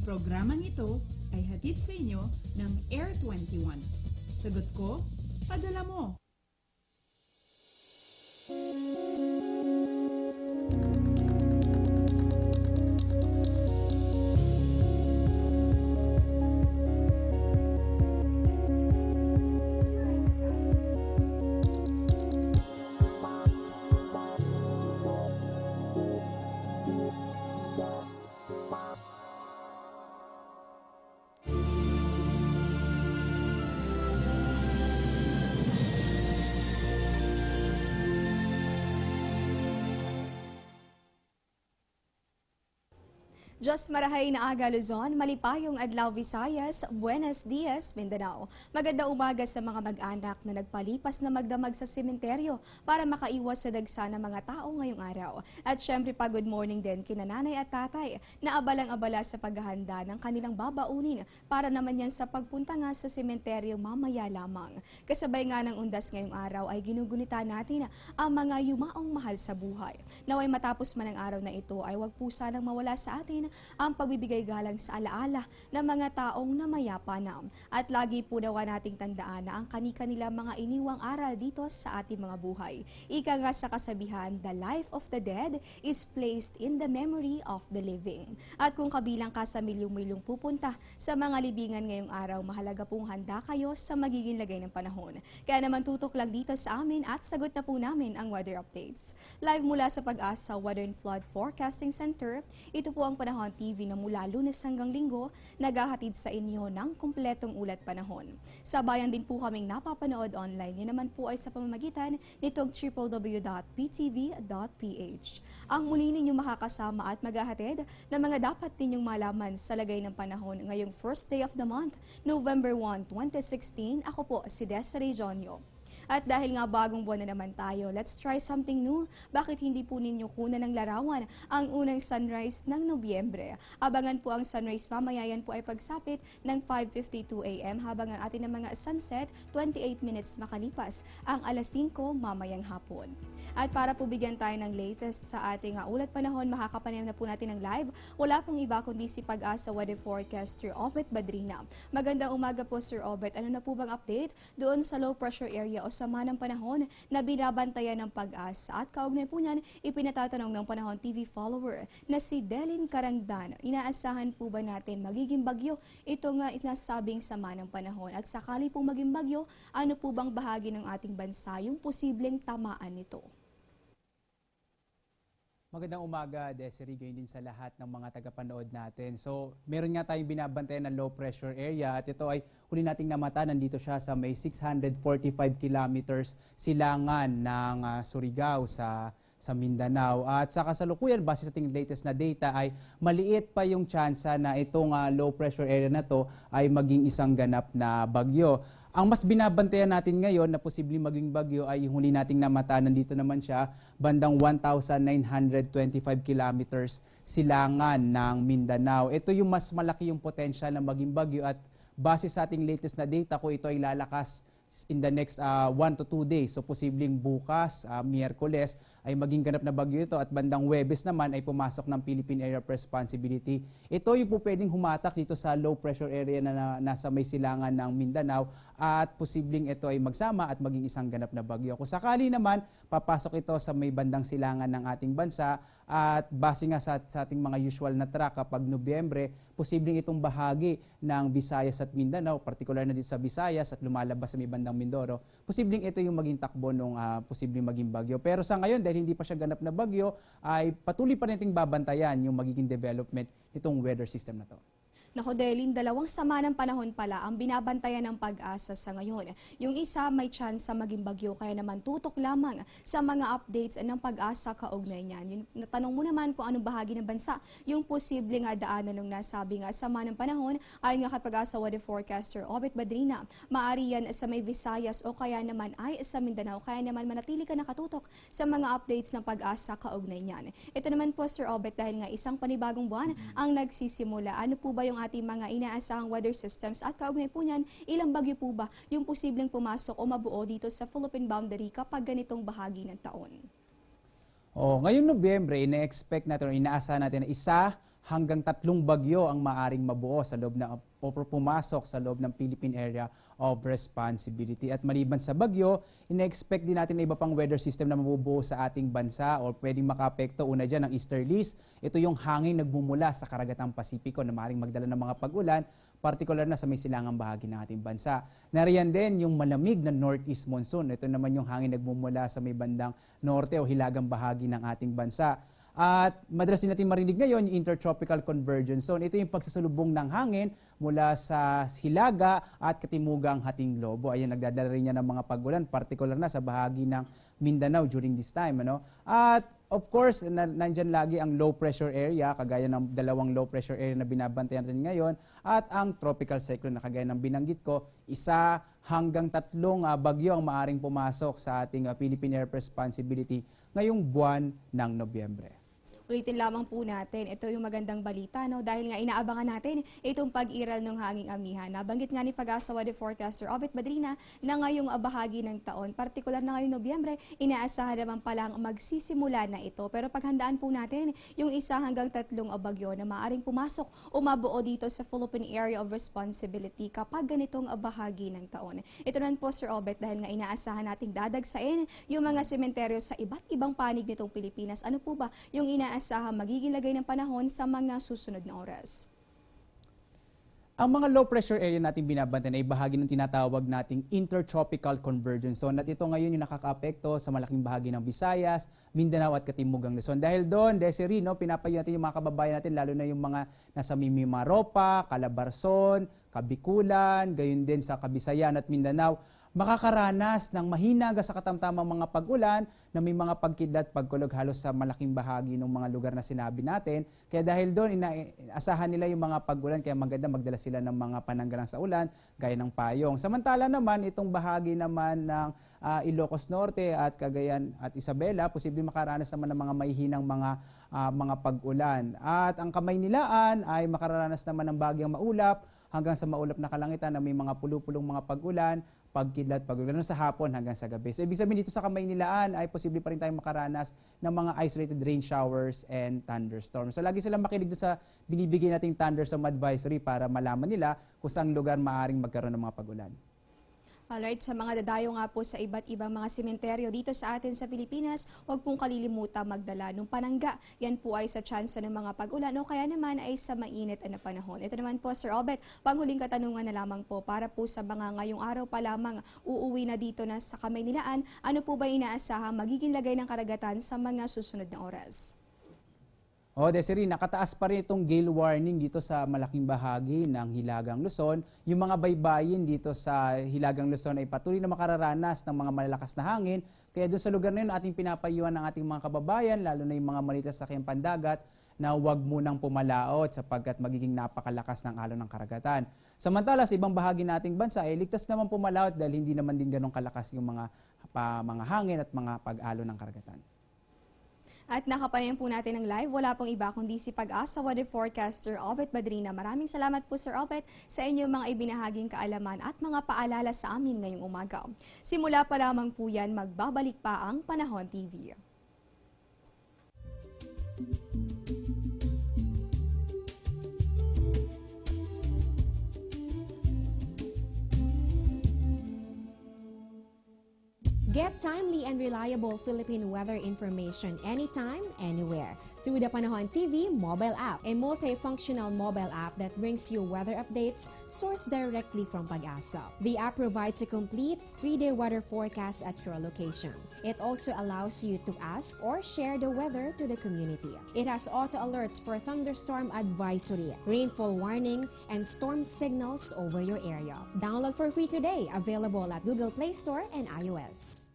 Programang ito ay hatid sa inyo ng Air 21. Sagot ko, padala mo. Diyos marahay na aga Luzon, malipayong adlaw Visayas, Buenos Dias, Mindanao. Magandang umaga sa mga mag-anak na nagpalipas na magdamag sa sementeryo para makaiwas sa dagsa ng mga tao ngayong araw. At syempre pa good morning din kina nanay at tatay na abalang-abala sa paghahanda ng kanilang babaunin para naman yan sa pagpunta nga sa sementeryo mamaya lamang. Kasabay nga ng undas ngayong araw ay ginugunita natin ang mga yumaong mahal sa buhay. Naway matapos man ang araw na ito ay wag po sanang mawala sa atin ang pagbibigay galang sa alaala ng mga taong namayapa na. At lagi po nawa nating tandaan na ang kani-kanila mga iniwang aral dito sa ating mga buhay. Ika nga sa kasabihan, the life of the dead is placed in the memory of the living. At kung kabilang ka sa milyong-milyong pupunta sa mga libingan ngayong araw, mahalaga pong handa kayo sa magiging lagay ng panahon. Kaya naman tutok lang dito sa amin at sagot na po namin ang weather updates. Live mula sa Pag-asa Weather and Flood Forecasting Center, ito po ang Panahon TV na mula Lunes hanggang Linggo, naghahatid sa inyo ng kumpletong ulat panahon. Sa bayan din po kaming napapanood online, yan naman po ay sa pamamagitan nitong www.ptv.ph. Ang muli ninyong makakasama at maghahatid ng mga dapat ninyong malaman sa lagay ng panahon ngayong first day of the month, November 1, 2016. Ako po si Desiree Jonio. At dahil nga bagong buwan na naman tayo, let's try something new. Bakit hindi po ninyo kunan ng larawan ang unang sunrise ng Nobyembre? Abangan po ang sunrise mamaya, yan po ay pagsapit ng 5:52 AM habang ang ating mga sunset 28 minutes makalipas ang alas 5 mamayang hapon. At para po bigyan tayo ng latest sa ating ulat panahon, makakapanayam na po natin ng live. Wala pong iba kundi si Pag-asa Weather Forecaster Obet Badrina. Magandang umaga po Sir Obet. Ano na po bang update doon sa low pressure area o sama ng panahon na binabantayan ng Pag-asa? At kaugnay po niyan, ipinatatanong ng Panahon TV follower na si Delin Karangdan. Inaasahan po ba natin magiging bagyo ito nga inasabing sama ng panahon? At sakali pong maging bagyo, ano po bang bahagi ng ating bansa yung posibleng tamaan nito? Magandang umaga, Desiree, gayon din sa lahat ng mga tagapanood natin. So, meron nga tayong binabantayan na low pressure area at ito ay huli nating namata. Nandito siya sa may 645 kilometers silangan ng Surigao sa Mindanao. At sa kasalukuyan, base sa ating latest na data, ay maliit pa yung tsansa na itong low pressure area na to ay maging isang ganap na bagyo. Ang mas binabantayan natin ngayon na posibleng maging bagyo ay huli nating namata. Nandito naman siya bandang 1,925 kilometers silangan ng Mindanao. Ito yung mas malaki yung potential na maging bagyo at base sa ating latest na data ko, ito ay lalakas in the next 1 to 2 days. So posibleng bukas, Miyerkules, ay maging ganap na bagyo ito at bandang Huwebes naman ay pumasok ng Philippine Area of Responsibility. Ito yung po pwedeng humatak dito sa low pressure area na nasa may silangan ng Mindanao at posibleng ito ay magsama at maging isang ganap na bagyo. Kung sakali naman, papasok ito sa may bandang silangan ng ating bansa at base nga sa ating mga usual na track kapag Nobyembre, posibleng itong bahagi ng Visayas at Mindanao, partikular na dito sa Visayas at lumalabas sa may bandang Mindoro, posibleng ito yung maging takbo ng posibleng maging bagyo. Pero sa ngayon, dahil hindi pa siya ganap na bagyo, ay patuloy pa nating babantayan yung magiging development nitong weather system na to. Nako Delin, dalawang sama ng panahon pala ang binabantayan ng Pag-asa sa ngayon. Yung isa may chance sa maging bagyo, kaya naman tutok lamang sa mga updates ng Pag-asa kaugnay niyan. Yung natanong mo naman kung anong bahagi ng bansa yung posibleng daanan ng nasabi nga sama ng panahon, ayon nga kay Pag-asa Weather Forecaster Obet Badrina, maari yan sa may Visayas o kaya naman ay sa Mindanao, kaya naman manatili ka nakatutok sa mga updates ng Pag-asa kaugnay niyan. Ito naman po Sir Obet, dahil nga isang panibagong buwan ang nagsisimula, ano po ba yung ating mga inaasahang weather systems at kaugnay po niyan, ilang bagyo po ba yung posibleng pumasok o mabuo dito sa Philippine boundary kapag ganitong bahagi ng taon? Ngayong Nobyembre, ina-expect natin o inaasahan natin na isa hanggang 3 bagyo ang maaring mabuo sa loob ng o pumasok sa loob ng Philippine Area of Responsibility. At maliban sa bagyo, ina-expect din natin na iba pang weather system na mabubuo sa ating bansa o pwedeng makaapekto. Una dyan ang easterlies. Ito yung hangin nagmumula sa karagatang Pasipiko na maaaring magdala ng mga pag-ulan, partikular na sa may silangang bahagi ng ating bansa. Nariyan din yung malamig na northeast monsoon. Ito naman yung hangin nagmumula sa may bandang norte o hilagang bahagi ng ating bansa. At madalas din natin marinig ngayon yung Intertropical Convergence Zone. Ito yung pagsasalubong ng hangin mula sa Hilaga at Katimugang Hating Lobo. Ayan, nagdadala rin niya ng mga pag-ulan, particular na sa bahagi ng Mindanao during this time. At of course, nandyan lagi ang low pressure area, kagaya ng 2 low pressure area na binabantayan natin ngayon, at ang tropical cyclone na kagaya ng binanggit ko, 1 hanggang 3 bagyo ang maaring pumasok sa ating Philippine Area of Responsibility ngayong buwan ng Nobyembre. Ulitin lamang po natin, ito yung magandang balita, no? Dahil nga inaabangan natin itong pag-iral ng hanging amihan. Nabanggit nga ni Pag-asa Weather Forecaster Obet Badrina na ngayong bahagi ng taon, partikular na ngayong Nobyembre, inaasahan naman palang magsisimula na ito. Pero paghandaan po natin yung 1 hanggang 3 bagyo na maaaring pumasok o mabuo dito sa Philippine Area of Responsibility kapag ganitong bahagi ng taon. Ito naman po, Sir Obet, dahil nga inaasahan nating dadagsain yung mga sementeryo sa iba't ibang panig nitong Pilipinas. Ano po ba yung inaasahan magiging lagay ng panahon sa mga susunod na oras? Ang mga low pressure area natin binabantayan ay bahagi ng tinatawag nating Intertropical Convergence Zone. At ito ngayon yung nakakaapekto sa malaking bahagi ng Visayas, Mindanao at Katimugang Luzon. Dahil doon, Desiree, pinapayo natin yung mga kababayan natin, lalo na yung mga nasa Mimaropa, Calabarzon, Kabikulan, gayon din sa Kabisayan at Mindanao, makakaranas ng mahina hanggang sa katamtamang mga pag-ulan na may mga pagkidlat, pagkulog halos sa malaking bahagi ng mga lugar na sinabi natin. Kaya dahil doon, inaasahan nila yung mga pag-ulan, kaya maganda magdala sila ng mga pananggalang sa ulan, gaya ng payong. Samantala naman, itong bahagi naman ng Ilocos Norte at Cagayan at Isabela, posibleng makaranas naman ng mga mahihinang mga pag-ulan. At ang Kamaynilaan ay makaranas naman ng bagyang maulap hanggang sa maulap na kalangitan na may mga pulupulong mga pag-ulan, pagkidlat, pag-ulan sa hapon hanggang sa gabi. So ibig sabihin dito sa Kamaynilaan ay posible pa rin tayong makaranas ng mga isolated rain showers and thunderstorms. So lagi silang makinig sa binibigay nating thunderstorm advisory para malaman nila kung saang lugar maaaring magkaroon ng mga pag-ulan. Alright, sa mga dadayo nga po sa iba't ibang mga sementeryo dito sa atin sa Pilipinas, huwag pong kalilimutan magdala ng panangga. Yan po ay sa tsansa ng mga pag-ulan o kaya naman ay sa mainit na panahon. Ito naman po, Sir Obet, panghuling katanungan na lamang po para po sa mga ngayong araw pa lamang uuwi na dito na sa Kamaynilaan, ano po ba inaasahan magiging lagay ng karagatan sa mga susunod na oras? Desiree, nakataas pa rin itong gale warning dito sa malaking bahagi ng Hilagang Luzon. Yung mga baybayin dito sa Hilagang Luzon ay patuloy na makararanas ng mga malalakas na hangin. Kaya doon sa lugar na yun, ating pinapayuhan ng ating mga kababayan, lalo na yung mga malitas sa sakyang pandagat, na huwag munang pumalaot sapagkat magiging napakalakas ng alon ng karagatan. Samantala, sa ibang bahagi nating bansa, ay ligtas naman pumalaot dahil hindi naman din ganong kalakas yung mga hangin at mga pag-alon ng karagatan. At nakapanayan po natin ng live, wala pong iba kundi si Pag-asa Weather Forecaster Obet Badrina. Maraming salamat po, Sir Obet, sa inyong mga ibinahaging kaalaman at mga paalala sa amin ngayong umaga. Simula pa lamang po yan, magbabalik pa ang Panahon TV. Get timely and reliable Philippine weather information anytime, anywhere through the Panahon TV mobile app, a multifunctional mobile app that brings you weather updates sourced directly from Pag-asa. The app provides a complete 3-day weather forecast at your location. It also allows you to ask or share the weather to the community. It has auto alerts for thunderstorm advisory, rainfall warning, and storm signals over your area. Download for free today, available at Google Play Store and iOS.